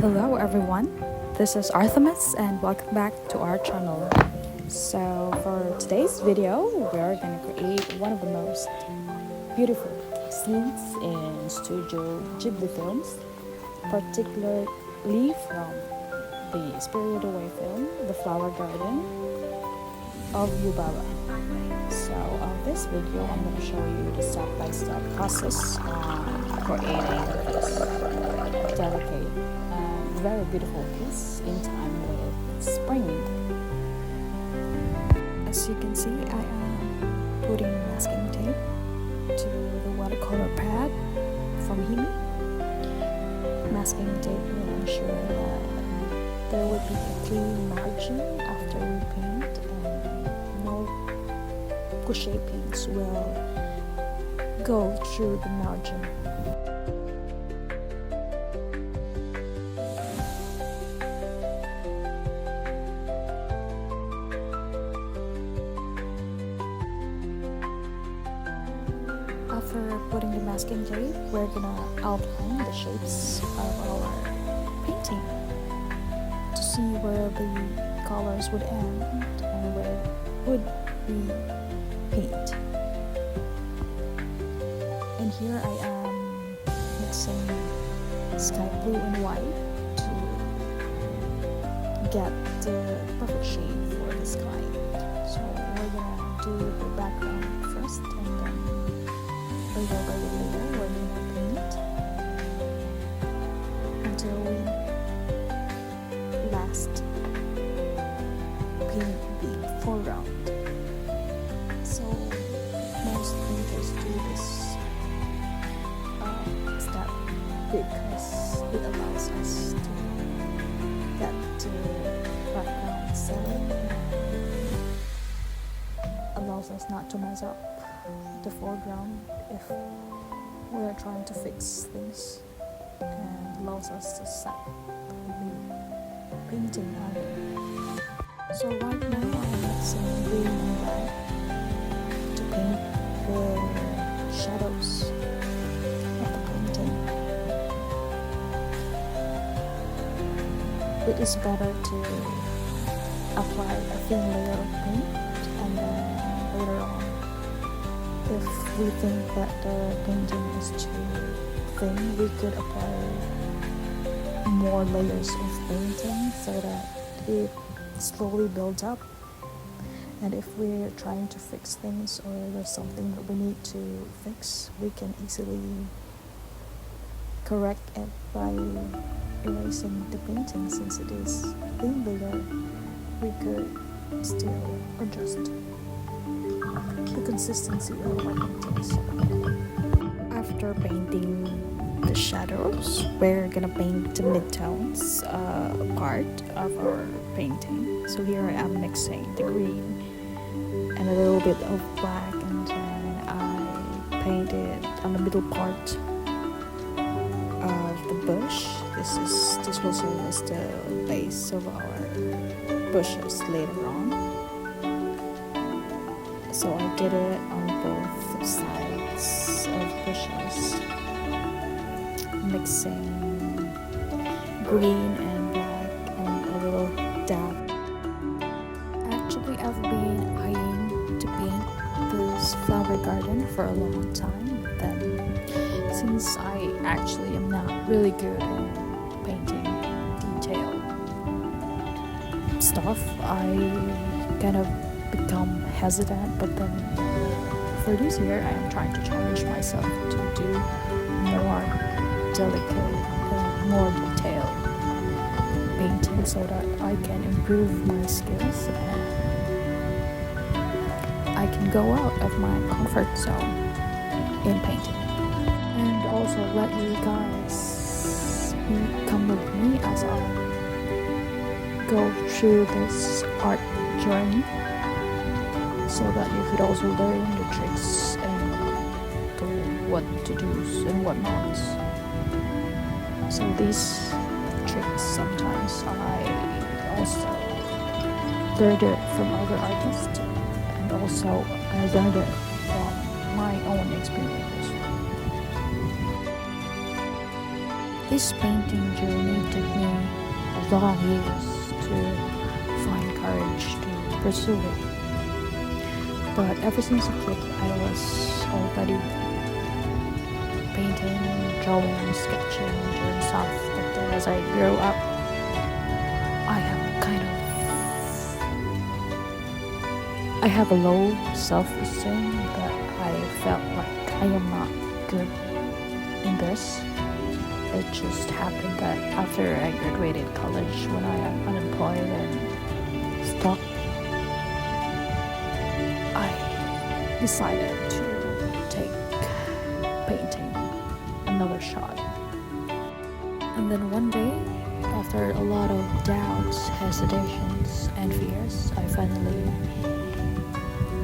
Hello everyone, this is Artemis and welcome back to our channel. So for today's video, we're gonna create one of the most beautiful scenes in Studio Ghibli films, particularly from the Spirited Away film, The Flower Garden of Yubaba. So this video, I'm gonna show you the step-by-step process on creating this delicate very beautiful piece in time with spring. As you can see, I am putting masking tape to the watercolor pad from Himi. Masking tape will ensure that there will be a clean margin after we paint and no guache paints will go through the margin. After putting the masking tape, we're gonna outline the shapes of our painting to see where the colors would end and where would we paint. And here I am mixing sky blue and white to get the perfect shade for the sky. So we're gonna do the background first and then layer by layer we're gonna paint until we last paint the foreground. So most painters do this step because it allows us to get the background settled and allows us not to mess up the foreground if we are trying to fix things, and allows us to set the painting on it. So right now I'm mixing green and black to paint the shadows of the painting. It is better to apply a thin layer of paint and then later on, if we think that the painting is too thin, we could apply more layers of painting so that it slowly builds up. And if we're trying to fix things or there's something that we need to fix, we can easily correct it by erasing the painting. Since it is thin layer, we could still adjust the consistency of our paintings. After painting the shadows, we're gonna paint the midtones part of our painting. So here I am mixing the green and a little bit of black, and then I painted on the middle part of the bush. This will serve as the base of our bushes later on. So I did it on both sides of bushes, mixing green and black and a little dab. Actually, I've been eyeing to paint this flower garden for a long time, but then since I actually am not really good at painting detailed stuff, I kind of become hesitant. But then for this year I am trying to challenge myself to do more delicate and more detailed painting so that I can improve my skills and I can go out of my comfort zone in painting, and also let you guys come with me as I go through this art journey, so that you could also learn the tricks and what to do and what not. So these tricks sometimes I also learned it from other artists, and also I learned it from my own experience. This painting journey took me long years to find courage to pursue it. But ever since a kid, I was already painting, drawing, sketching, doing stuff. But then as I grew up, I have a low self-esteem, but I felt like I am not good in this. It just happened that after I graduated college, when I am unemployed and stuck, I decided to take painting another shot. And then one day, after a lot of doubts, hesitations, and fears, I finally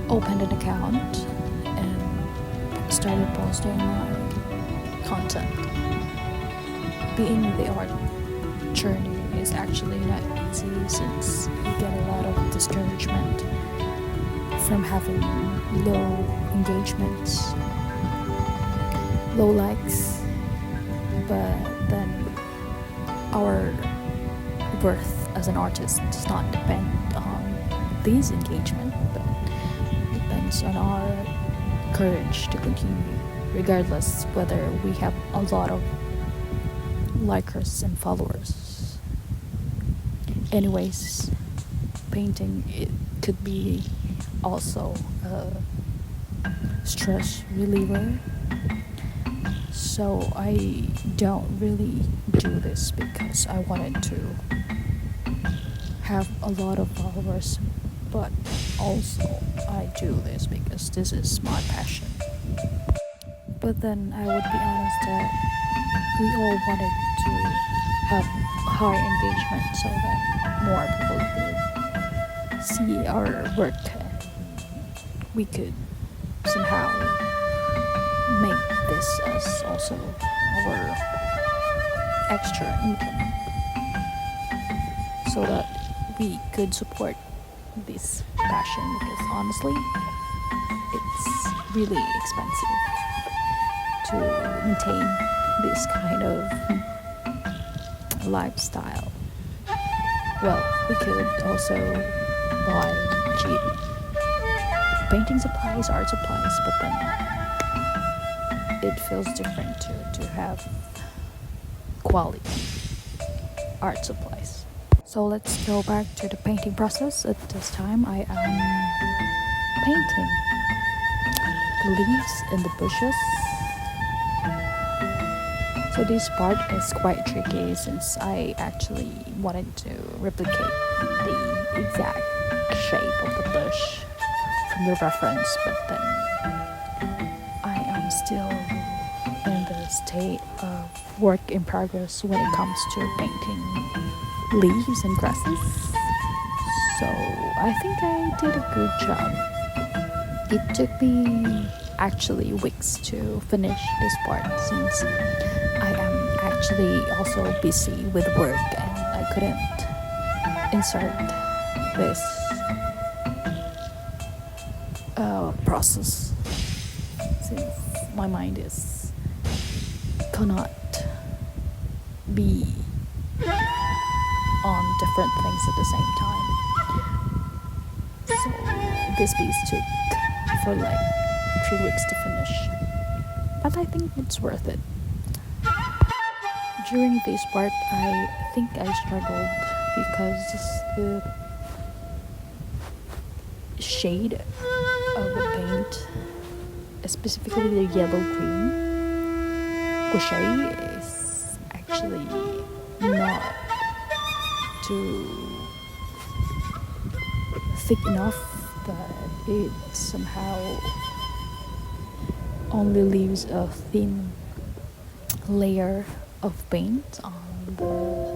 opened an account and started posting my content. Being the art journey is actually not easy, since you get a lot of discouragement from having low engagements, low likes, but then our worth as an artist does not depend on these engagement, but depends on our courage to continue, regardless whether we have a lot of likers and followers. Anyways, painting, it could be also a stress reliever. So I don't really do this because I wanted to have a lot of followers, but also I do this because this is my passion. But then I would be honest that we all wanted to have high engagement so that more people could see our work and we could somehow make this as also our extra income, so that we could support this passion, because honestly it's really expensive to maintain this kind of lifestyle. Well, we could also buy cheap painting supplies, art supplies, but then it feels different to have quality art supplies. So let's go back to the painting process. At this time I am painting the leaves in the bushes. So this part is quite tricky, since I actually wanted to replicate the exact shape of the bush from the reference, but then I am still in the state of work in progress when it comes to painting leaves and grasses. So I think I did a good job. It took me actually weeks to finish this part, since I am actually also busy with work and I couldn't insert this process, since my mind cannot be on different things at the same time. So this piece took for like 3 weeks to finish, but I think it's worth it. During this part, I think I struggled because the shade of the paint, specifically the yellow-green guache, is actually not too thick enough that it somehow only leaves a thin layer of paint on the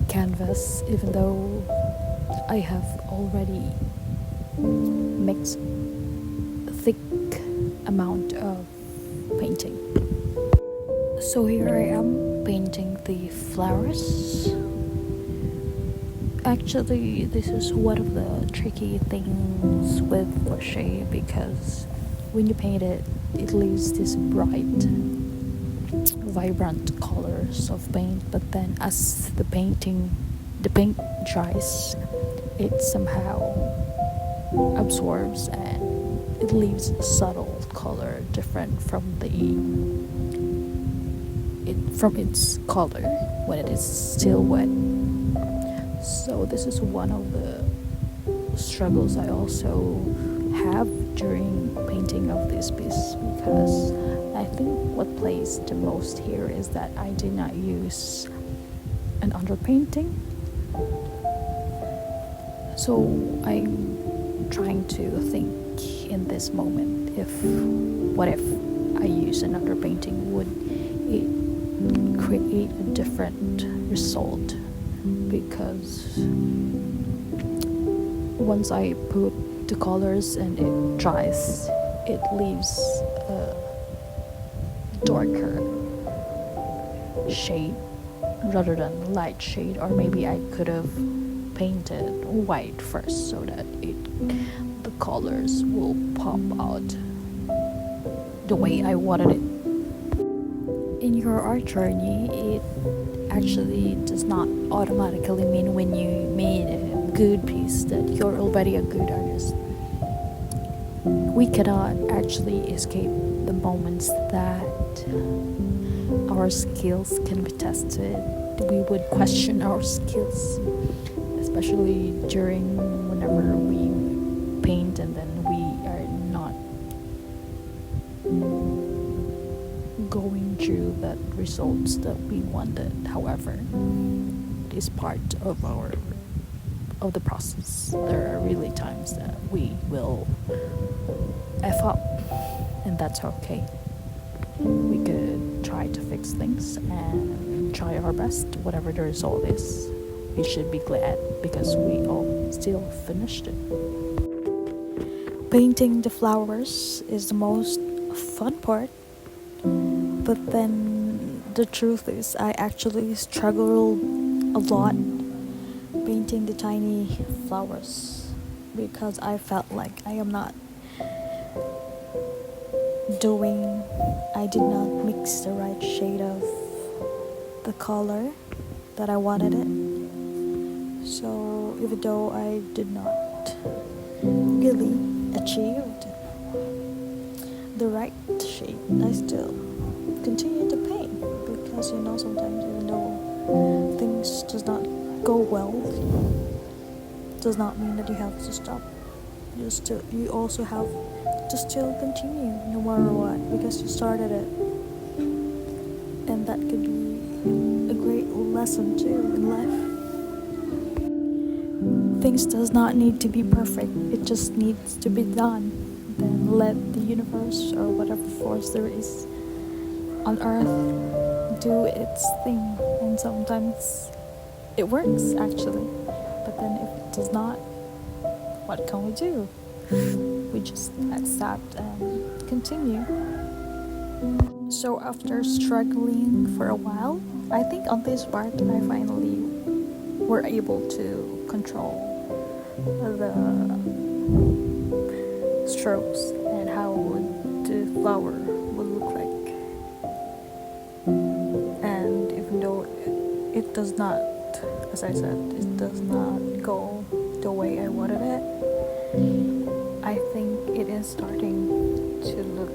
canvas, even though I have already mixed a thick amount of painting. So here I am painting the flowers. Actually, this is one of the tricky things with gouache, because when you paint it, it leaves this bright vibrant colors of paint, but then as the paint dries, it somehow absorbs and it leaves a subtle color different from its color when it is still wet. So this is one of the struggles I also have during painting of this piece, because I think what plays the most here is that I did not use an underpainting. So I'm trying to think in this moment, what if I use an underpainting, would it create a different result? Because once I put the colors and it dries, it leaves a darker shade rather than light shade. Or maybe I could have painted white first so that the colors will pop out the way I wanted it. In your art journey, it actually does not automatically mean when you made a good piece that you're already a good artist. We cannot actually escape the moments that our skills can be tested. We would question our skills, especially whenever we paint and then we are not going through the results that we wanted. However, it is part of the process. There are really times that we will F up, and that's okay. We could try to fix things and try our best. Whatever the result is, we should be glad because we all still finished it. Painting the flowers is the most fun part, but then the truth is I actually struggled a lot painting the tiny flowers because I felt like I did not mix the right shade of the color that I wanted it. So even though I did not really achieve the right shade, I still continue to paint because sometimes even though things does not go well, does not mean that you have to stop. You also have to still continue no matter what, because you started it, and that could be a great lesson too in life. Things does not need to be perfect, it just needs to be done. Then let the universe or whatever force there is on earth do its thing, and sometimes it works actually, but then if it does not, what can we do? We just accept and continue. So after struggling for a while, I think on this part I finally were able to control the strokes and how the flower would look like. And even though it does not, as I said, it does not go the way I wanted it, I think it is starting to look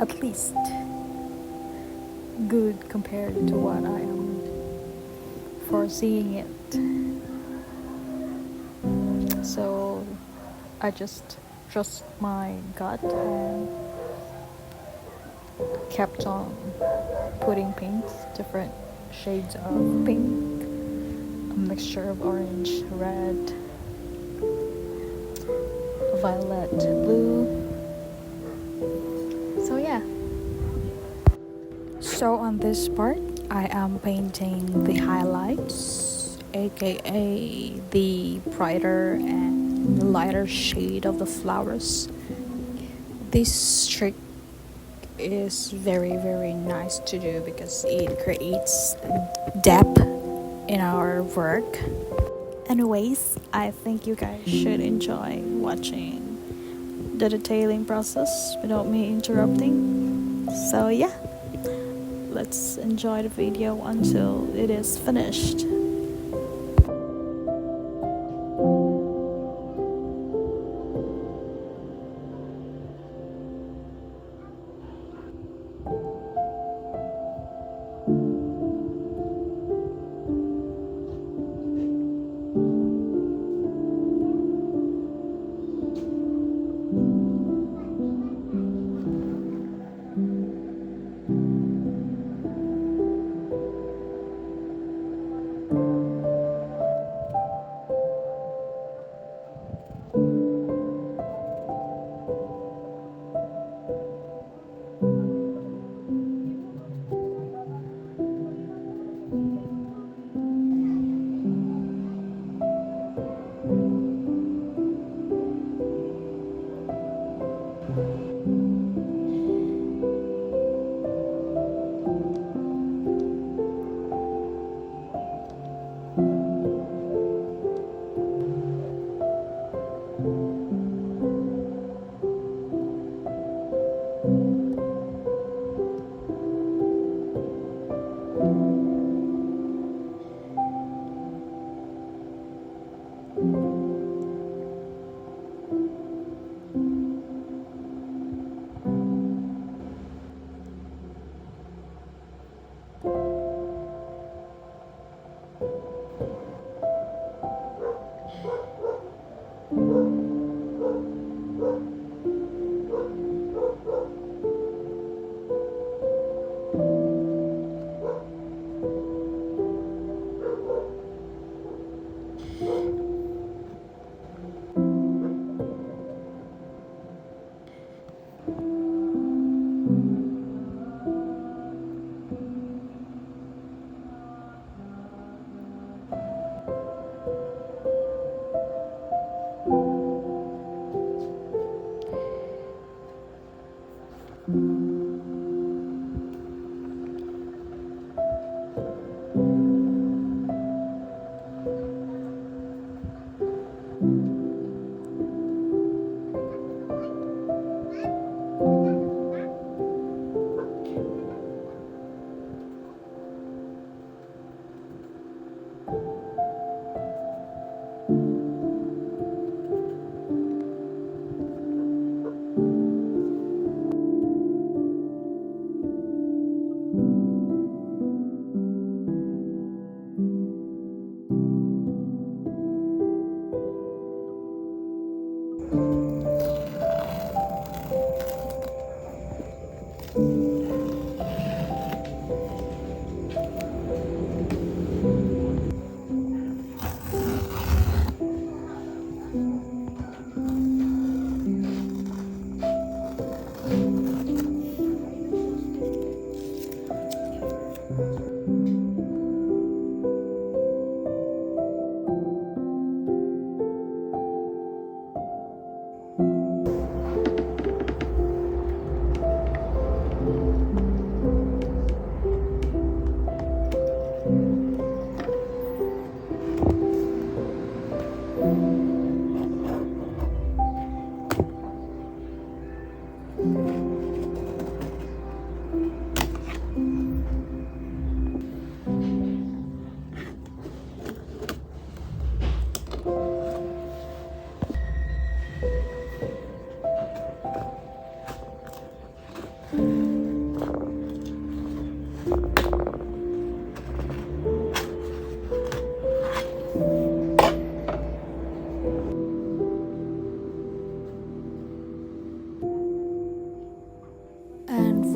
at least good compared to what I am foreseeing it. So I just trust my gut and kept on putting paints, different shades of pink, a mixture of orange, red, violet, blue. So yeah. So on this part, I am painting the highlights, aka the brighter and lighter shade of the flowers. This trick is very, very nice to do because it creates depth in our work. Anyways, I think you guys should enjoy watching the detailing process without me interrupting. So yeah. let's enjoy the video until it is finished.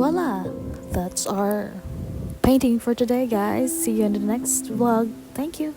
Voila! That's our painting for today, guys. See you in the next vlog. Thank you.